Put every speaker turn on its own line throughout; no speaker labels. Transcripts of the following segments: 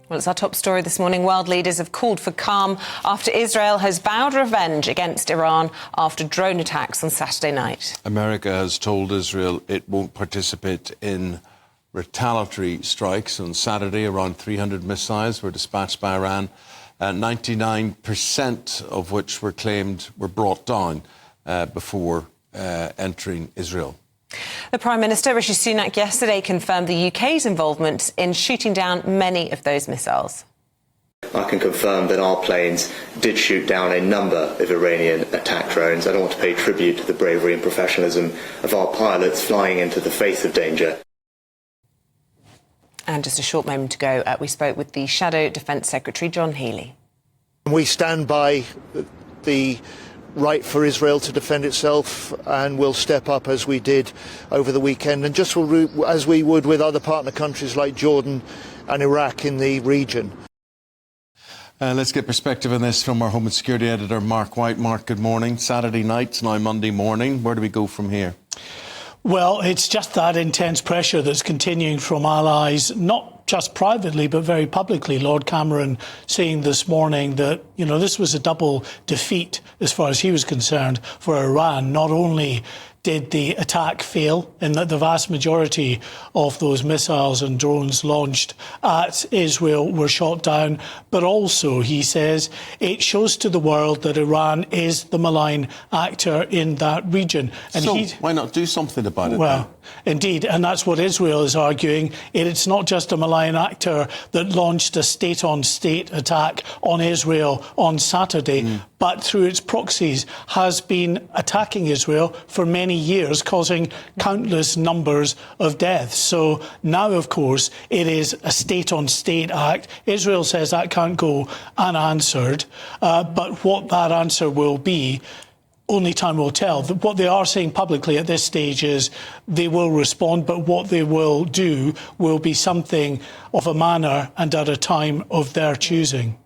Well, it's our top story this morning. World leaders have called for calm after Israel has vowed revenge against Iran after drone attacks on Saturday night.
America has told Israel it won't participate in retaliatory strikes. On Saturday, around 300 missiles were dispatched by Iran, 99% of which were claimed were brought down before entering Israel.
The Prime Minister, Rishi Sunak, yesterday confirmed the UK's involvement in shooting down many of those missiles.
I can confirm that our planes did shoot down a number of Iranian attack drones. I don't want to pay tribute to the bravery and professionalism of our pilots flying into the face of danger.
And just a short moment ago, we spoke with the Shadow Defence Secretary, John Healey.
We stand by the right for Israel to defend itself, and we'll step up as we did over the weekend, and just as we would with other partner countries like Jordan and Iraq in the region.
Let's get perspective on this from our Home and Security Editor, Mark White. Mark, good morning. Saturday night, now Monday morning. Where do we go from here?
Well, it's just that intense pressure that's continuing from allies, not just privately, but very publicly. Lord Cameron saying this morning that, this was a double defeat as far as he was concerned for Iran. Not only did the attack fail in that the vast majority of those missiles and drones launched at Israel were shot down, but also, he says, it shows to the world that Iran is the malign actor in that region. And
so why not do something about it?
Well, indeed, and that's what Israel is arguing. It's not just a malign actor that launched a state-on-state attack on Israel on Saturday, but through its proxies has been attacking Israel for many years, causing countless numbers of deaths. So now, of course, it is a state-on-state act. Israel says that can't go unanswered, but what that answer will be, only time will tell. What they are saying publicly at this stage is they will respond, but what they will do will be something of a manner and at a time of their choosing.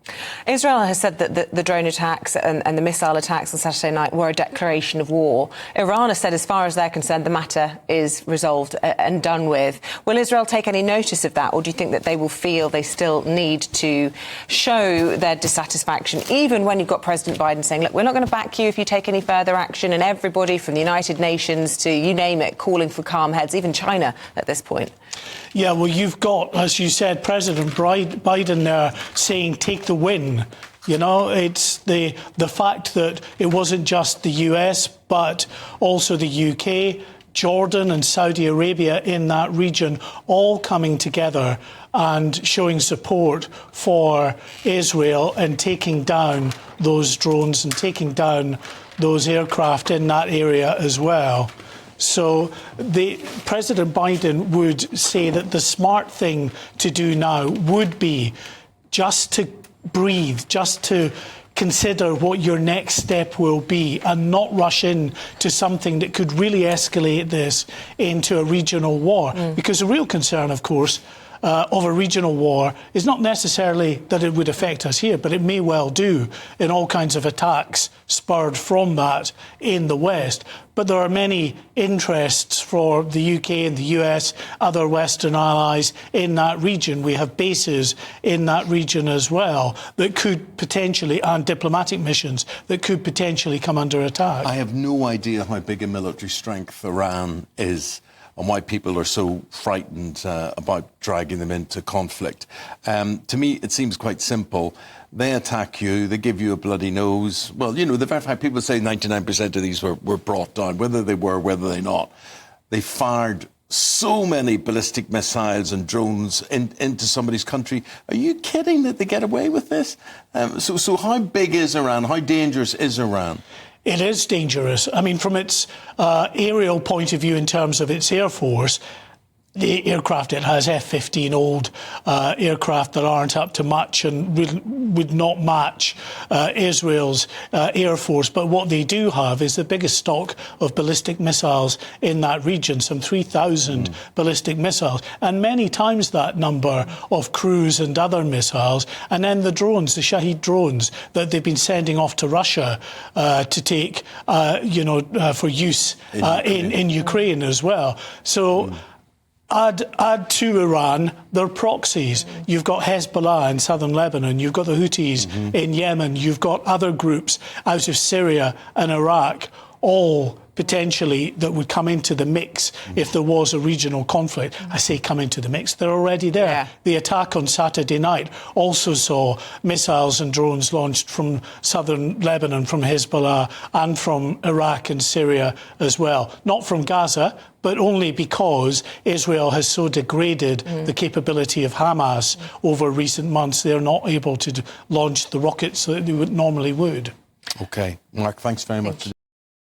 Israel has said that the drone attacks and the missile attacks on Saturday night were a declaration of war. Iran has said, as far as they're concerned, the matter is resolved and done with. Will Israel take any notice of that, or do you think that they will feel they still need to show their dissatisfaction, even when you've got President Biden saying, look, we're not going to back you if you take any further action, and everybody from the United Nations to you name it calling for calm heads, even China at this point?
Yeah, well, you've got, as you said, President Biden there saying take the win. It's the fact that it wasn't just the US, but also the UK, Jordan and Saudi Arabia in that region all coming together and showing support for Israel and taking down those drones and taking down those aircraft in that area as well. So President Biden would say that the smart thing to do now would be just to breathe, just to consider what your next step will be and not rush in to something that could really escalate this into a regional war. Because the real concern, of course, of a regional war is not necessarily that it would affect us here, but it may well do in all kinds of attacks spurred from that in the West. But there are many interests for the UK and the US, other Western allies in that region. We have bases in that region as well that could potentially, and diplomatic missions that could potentially come under attack.
I have no idea how big a military strength Iran is and why people are so frightened about dragging them into conflict. To me, it seems quite simple. They attack you, they give you a bloody nose. Well, the very fact people say 99% of these were brought down, whether they were, whether they're not. They fired so many ballistic missiles and drones into somebody's country. Are you kidding that they get away with this? So how big is Iran? How dangerous is Iran?
It is dangerous. I mean, from its aerial point of view in terms of its air force, the aircraft it has, F-15, old aircraft that aren't up to much and would not match Israel's air force. But what they do have is the biggest stock of ballistic missiles in that region, some 3,000 ballistic missiles, and many times that number of cruise and other missiles. And then the drones, the Shahed drones that they've been sending off to Russia to take, for use in Ukraine as well. So Add to Iran their proxies. You've got Hezbollah in southern Lebanon, you've got the Houthis in Yemen, you've got other groups out of Syria and Iraq, all potentially that would come into the mix if there was a regional conflict. I say come into the mix, they're already there.
Yeah.
The attack on Saturday night also saw missiles and drones launched from southern Lebanon, from Hezbollah, and from Iraq and Syria as well. Not from Gaza, but only because Israel has so degraded the capability of Hamas over recent months. They're not able to launch the rockets that they would normally would.
OK. Mark, thanks very much.